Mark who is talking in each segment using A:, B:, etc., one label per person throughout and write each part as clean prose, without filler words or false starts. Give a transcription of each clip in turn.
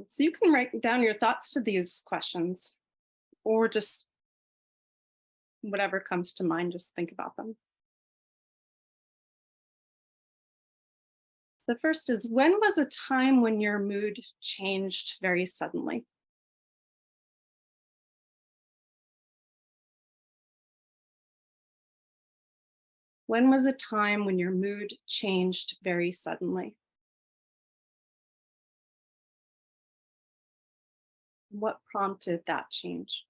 A: So you can write down your thoughts to these questions, or just whatever comes to mind, just think about them. The first is, when was a time when your mood changed very suddenly? When was a time when your mood changed very suddenly? What prompted that change?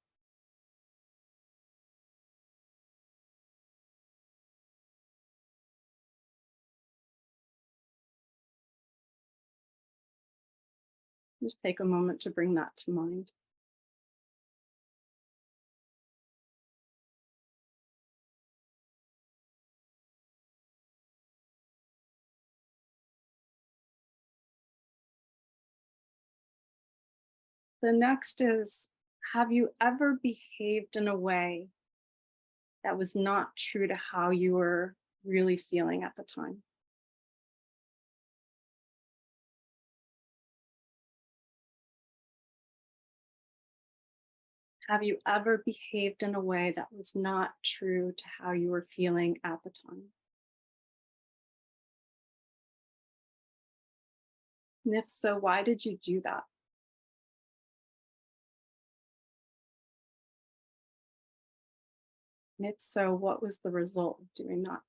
A: Just take a moment to bring that to mind. The next is, have you ever behaved in a way that was not true to how you were really feeling at the time? Have you ever behaved in a way that was not true to how you were feeling at the time? And if so, why did you do that? And if so, what was the result of doing that?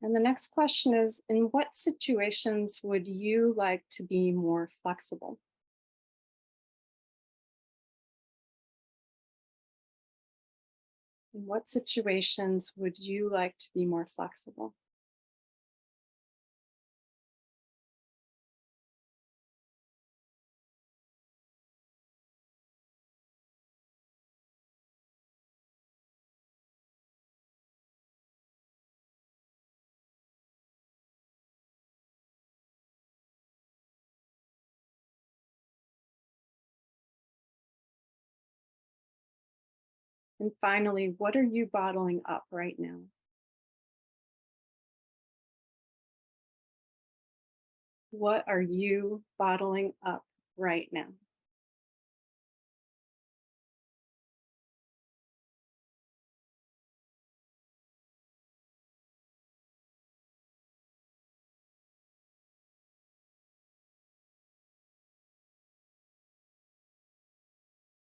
A: And the next question is, in what situations would you like to be more flexible? In what situations would you like to be more flexible? And finally, what are you bottling up right now? What are you bottling up right now?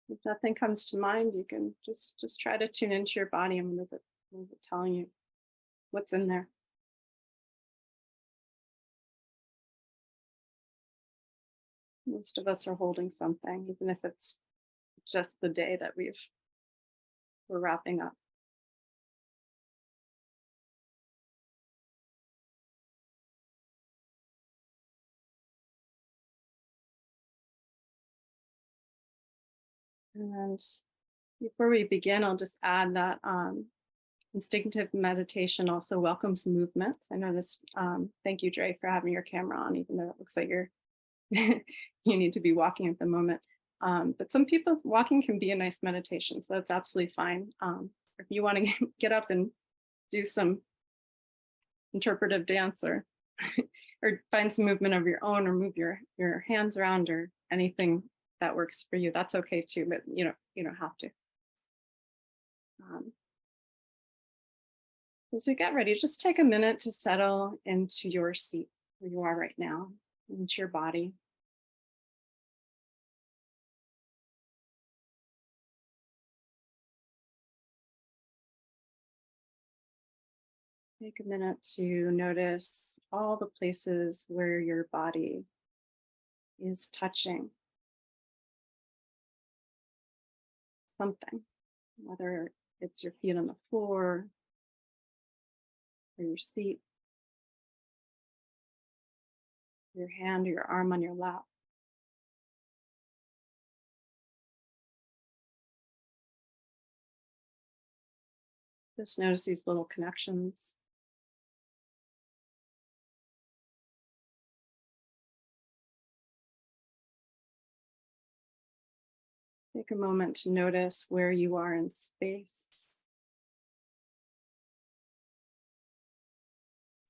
A: If nothing comes to mind, you can just try to tune into your body, and what is it telling you? What's in there? Most of us are holding something, even if it's just the day that we're wrapping up. And before we begin, I'll just add that instinctive meditation also welcomes movements. I know this. Thank you, Dre, for having your camera on, even though it looks like you're you need to be walking at the moment. But some people, walking can be a nice meditation, so that's absolutely fine. If you want to get up and do some interpretive dance, or find some movement of your own, or move your hands around, or anything that works for you, that's okay too. But you don't have to. Um, as we get ready, just take a minute to settle into your seat where you are right now, into your body. Take a minute to notice all the places where your body is touching something, whether it's your feet on the floor or your seat. your hand or your arm on your lap. Just notice these little connections. Take a moment to notice where you are in space.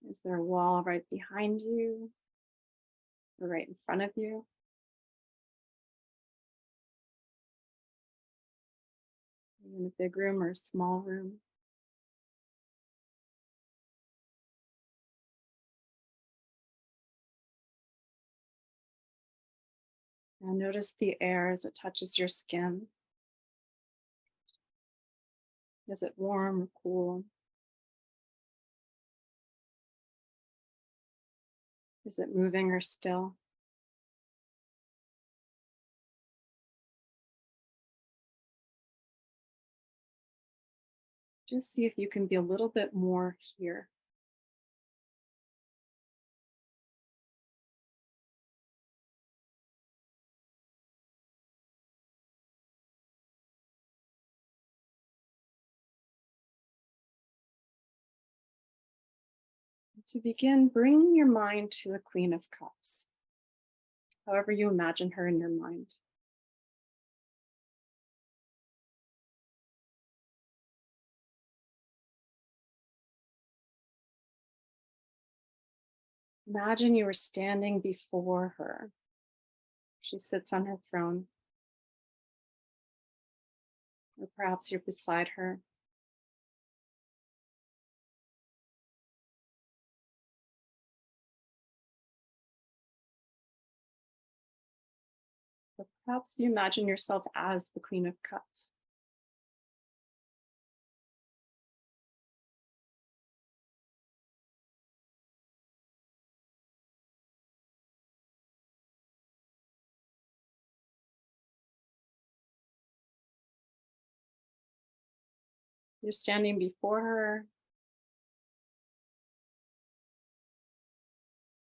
A: Is there a wall right behind you or right in front of you? Are you in a big room or a small room? And notice the air as it touches your skin. Is it warm or cool? Is it moving or still? Just see if you can be a little bit more here. To begin, bring your mind to the Queen of Cups, however you imagine her in your mind. Imagine you are standing before her. She sits on her throne, or perhaps you're beside her. Or perhaps you imagine yourself as the Queen of Cups. You're standing before her.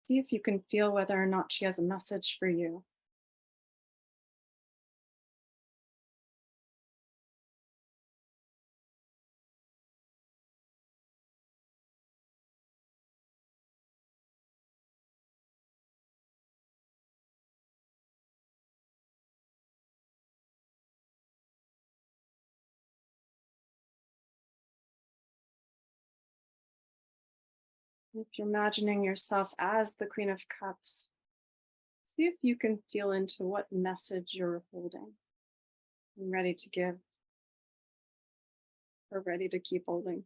A: See if you can feel whether or not she has a message for you. If you're imagining yourself as the Queen of Cups, see if you can feel into what message you're holding and ready to give or ready to keep holding.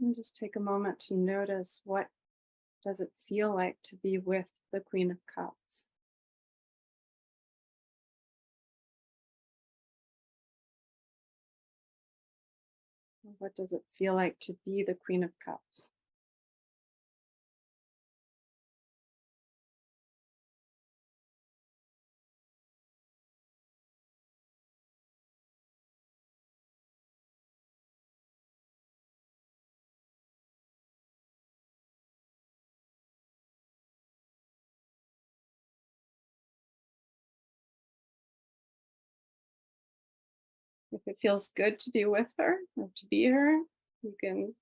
A: And just take a moment to notice, what does it feel like to be with the Queen of Cups? What does it feel like to be the Queen of Cups? If it feels good to be with her or to be her, you can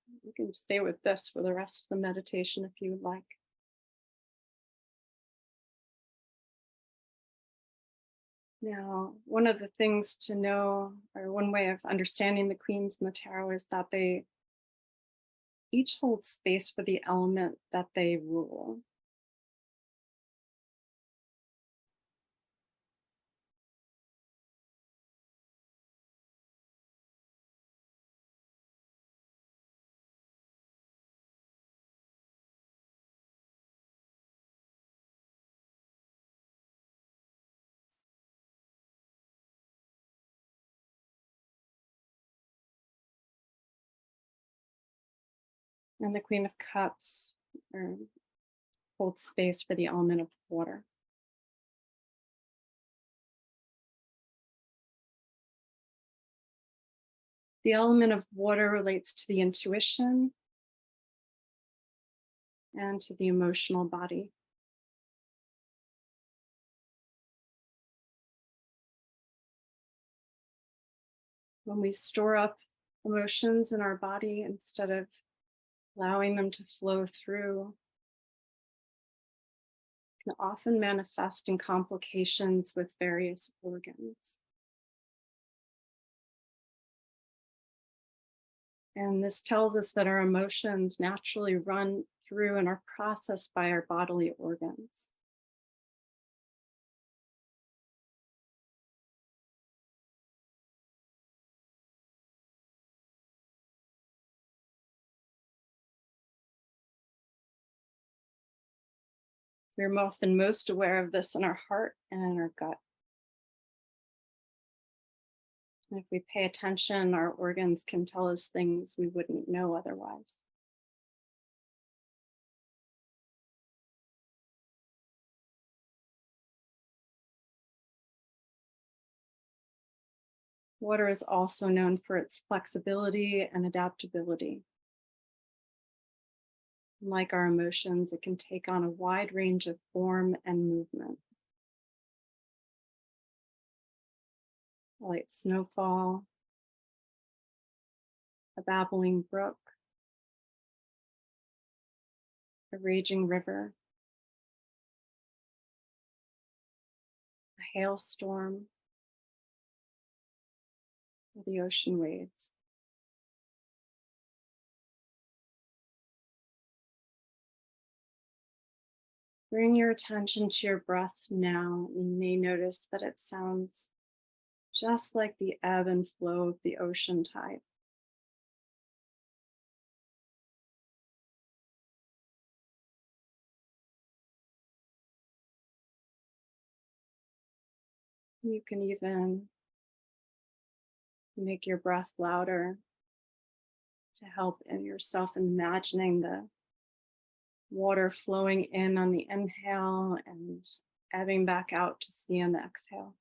A: stay with this for the rest of the meditation if you would like. Now, one of the things to know, or one way of understanding the queens in the tarot, is that they each hold space for the element that they rule. And the Queen of Cups holds space for the element of water. The element of water relates to the intuition and to the emotional body. When we store up emotions in our body instead of allowing them to flow through, it can often manifest in complications with various organs. And this tells us that our emotions naturally run through and are processed by our bodily organs. We're often most aware of this in our heart and in our gut. And if we pay attention, our organs can tell us things we wouldn't know otherwise. Water is also known for its flexibility and adaptability. Like our emotions, it can take on a wide range of form and movement. A light snowfall, a babbling brook, a raging river, a hailstorm, or the ocean waves. Bring your attention to your breath now. You may notice that it sounds just like the ebb and flow of the ocean tide. You can even make your breath louder to help in yourself imagining the water flowing in on the inhale and ebbing back out to sea on the exhale.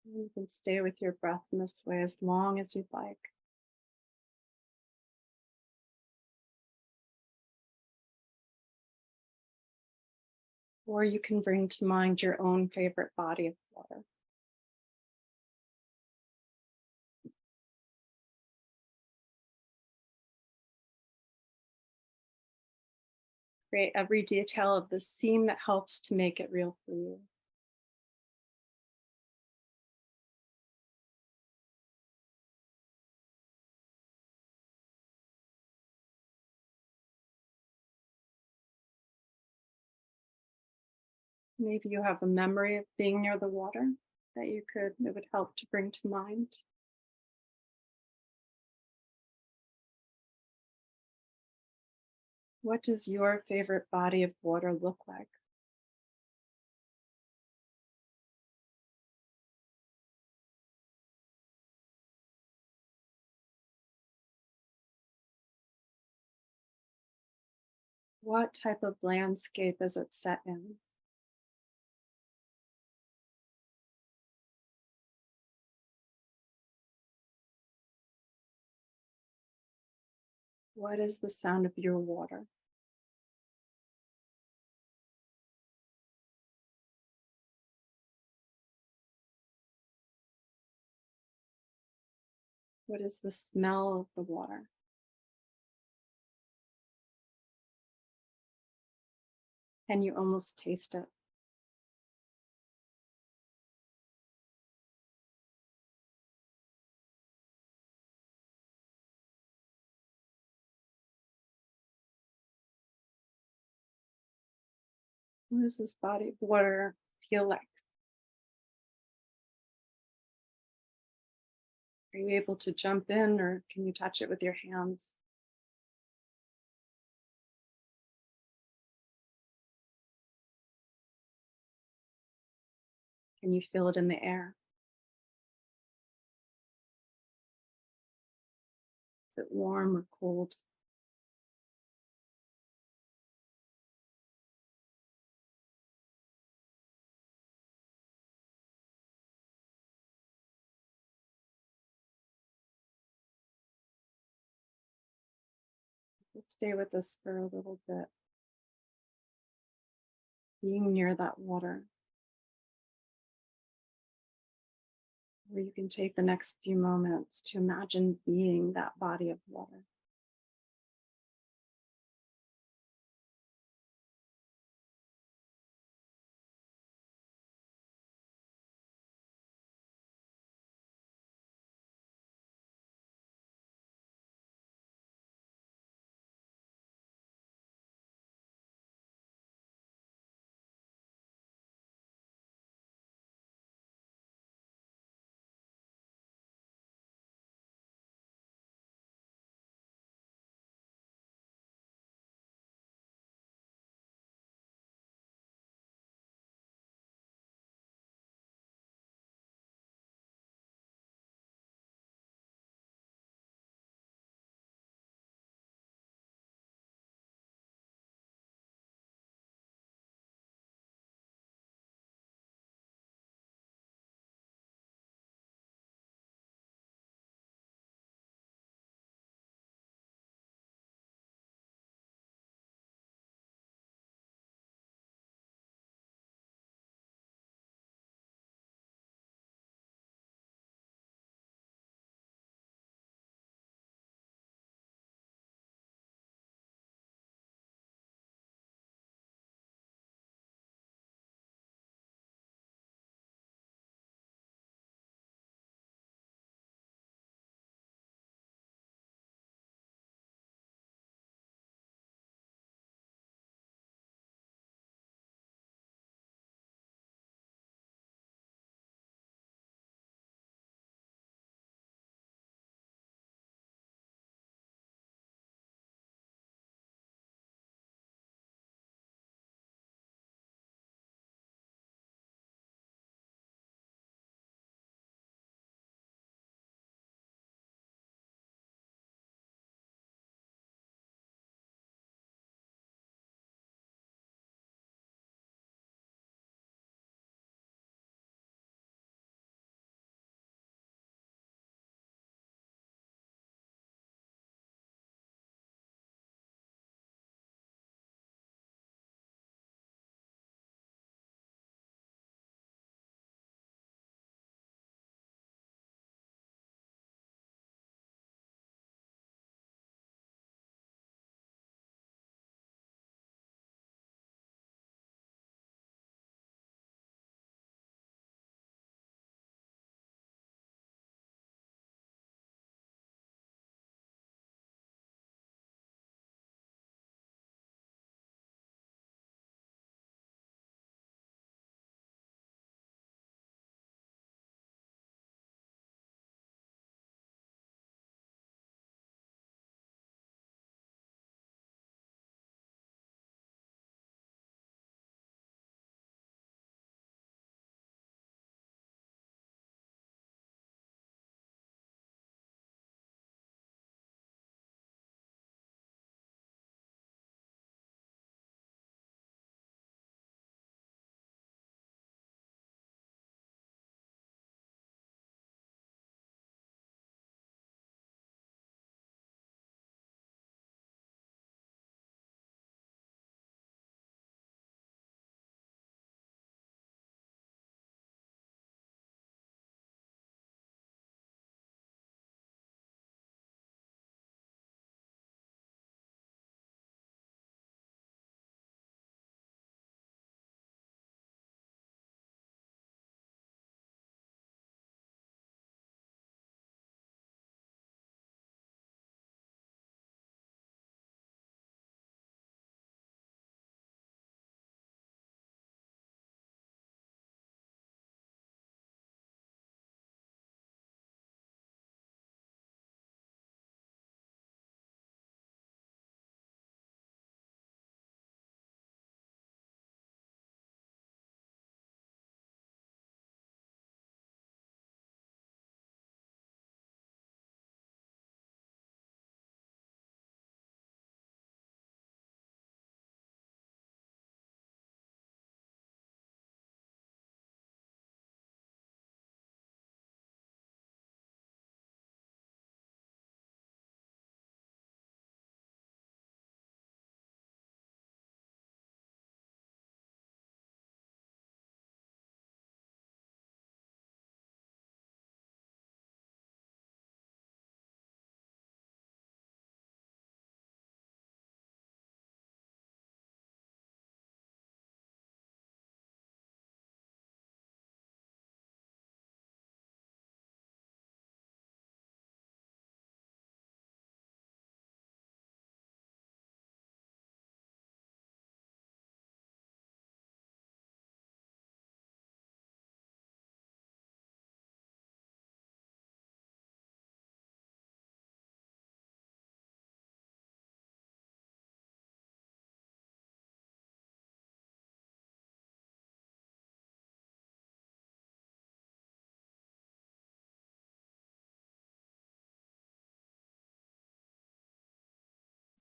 A: You can stay with your breath in this way as long as you'd like. Or you can bring to mind your own favorite body of water. Create every detail of the scene that helps to make it real for you. Maybe you have a memory of being near the water that would help to bring to mind. What does your favorite body of water look like? What type of landscape is it set in? What is the sound of your water? What is the smell of the water? Can you almost taste it? What does this body of water feel like? Are you able to jump in or can you touch it with your hands? Can you feel it in the air? Is it warm or cold? Let's stay with this for a little bit. Being near that water, where you can take the next few moments to imagine being that body of water.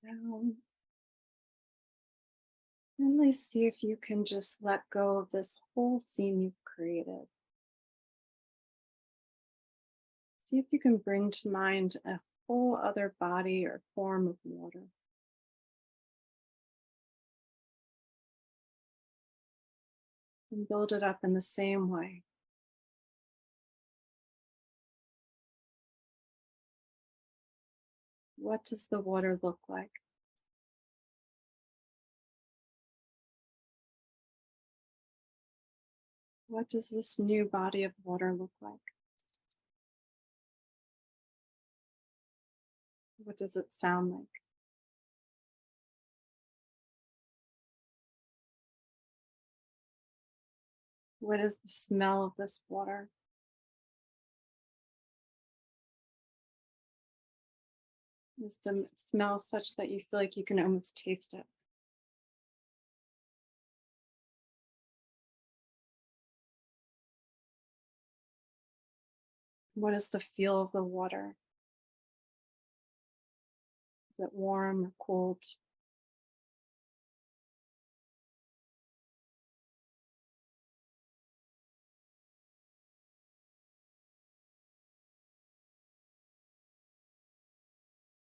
A: down. And really see if you can just let go of this whole scene you've created. See if you can bring to mind a whole other body or form of water. And build it up in the same way. What does the water look like? What does this new body of water look like? What does it sound like? What is the smell of this water? Is the smell such that you feel like you can almost taste it? What is the feel of the water? Is it warm or cold?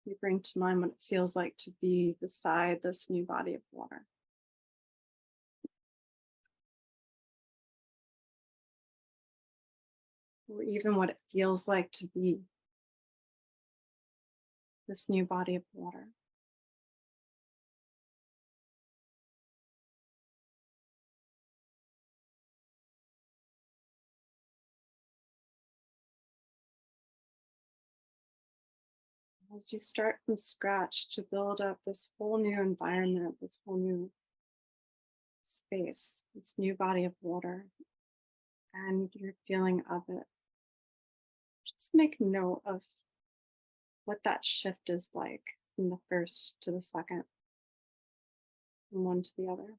A: You bring to mind what it feels like to be beside this new body of water. Or even what it feels like to be this new body of water. As you start from scratch to build up this whole new environment, this whole new space, this new body of water, and your feeling of it, just make note of what that shift is like from the first to the second, from one to the other.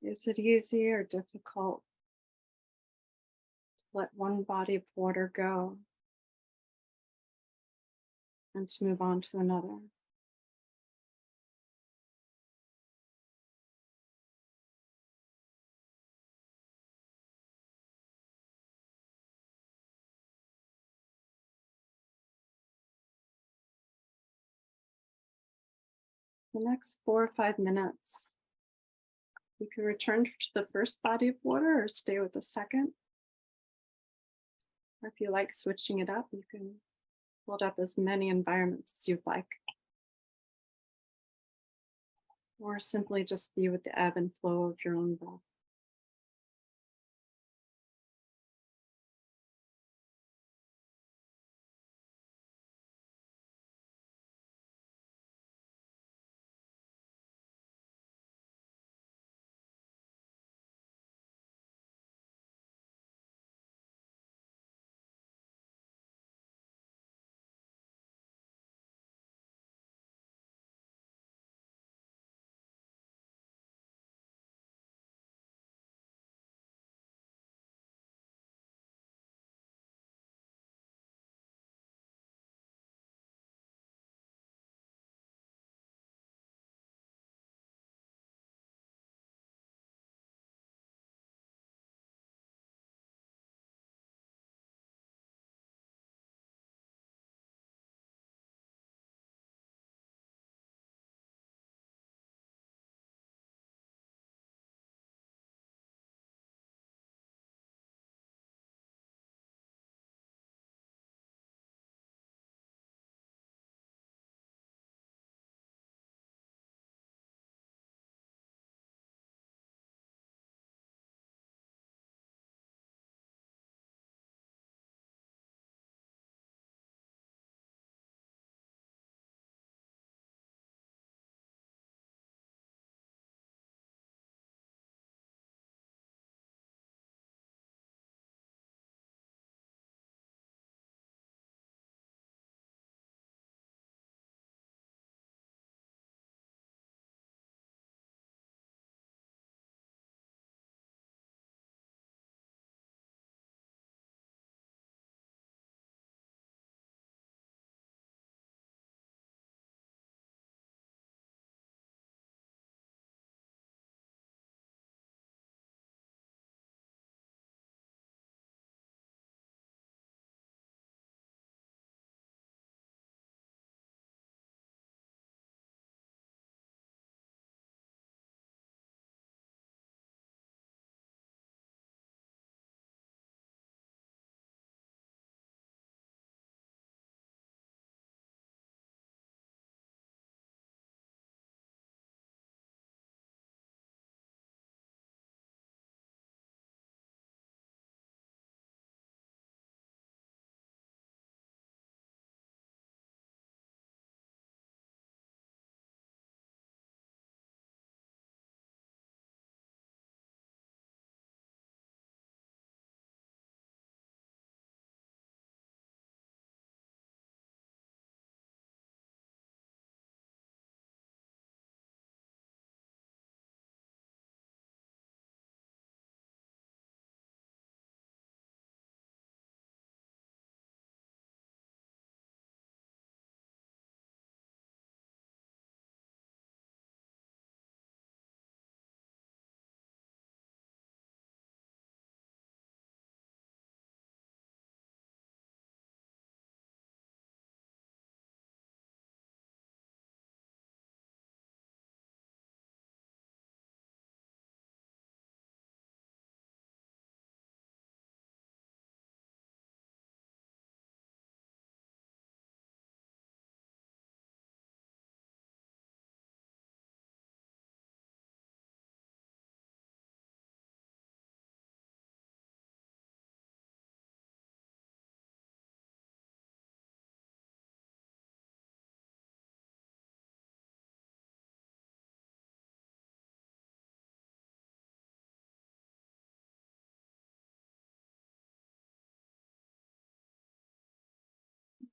A: Is it easy or difficult to let one body of water go and to move on to another? The next 4 or 5 minutes, you can return to the first body of water or stay with the second. Or if you like switching it up, you can build up as many environments as you'd like. Or simply just be with the ebb and flow of your own breath.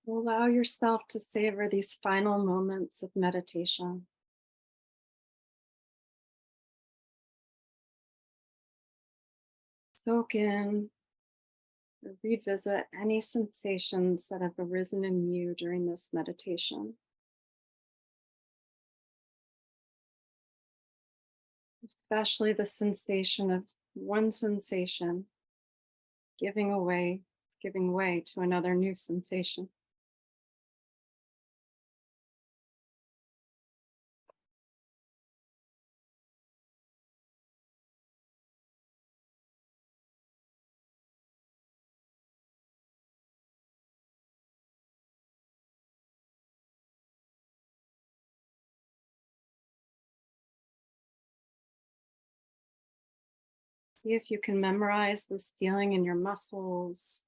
A: Allow yourself to savor these final moments of meditation. Soak in or revisit any sensations that have arisen in you during this meditation, especially the sensation of one sensation giving way to another new sensation. See if you can memorize this feeling in your muscles,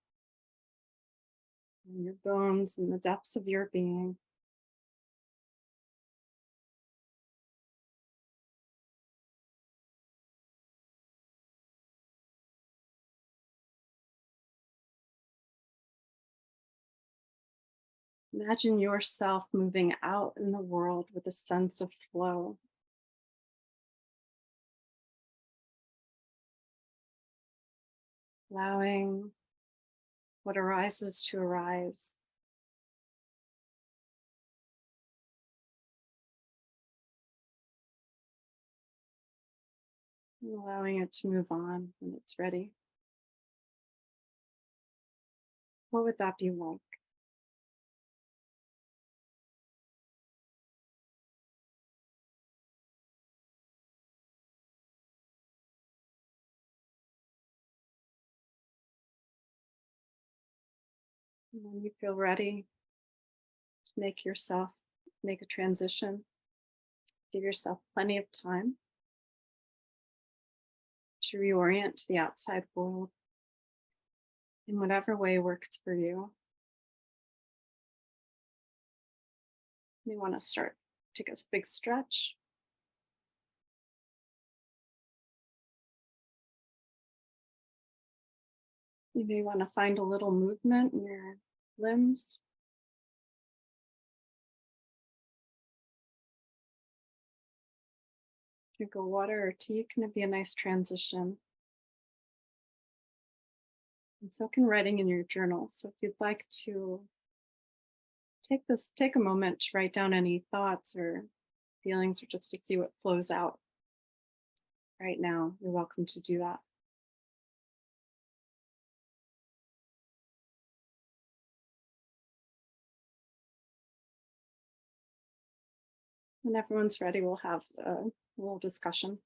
A: in your bones, in the depths of your being. Imagine yourself moving out in the world with a sense of flow, allowing what arises to arise, and allowing it to move on when it's ready. What would that be like? And when you feel ready to make a transition, give yourself plenty of time to reorient to the outside world in whatever way works for you. You may want to take a big stretch. You may want to find a little movement in your limbs. Drink a water or tea can be a nice transition. And so can writing in your journal. So if you'd like to take a moment to write down any thoughts or feelings or just to see what flows out right now, you're welcome to do that. When everyone's ready, we'll have a little discussion.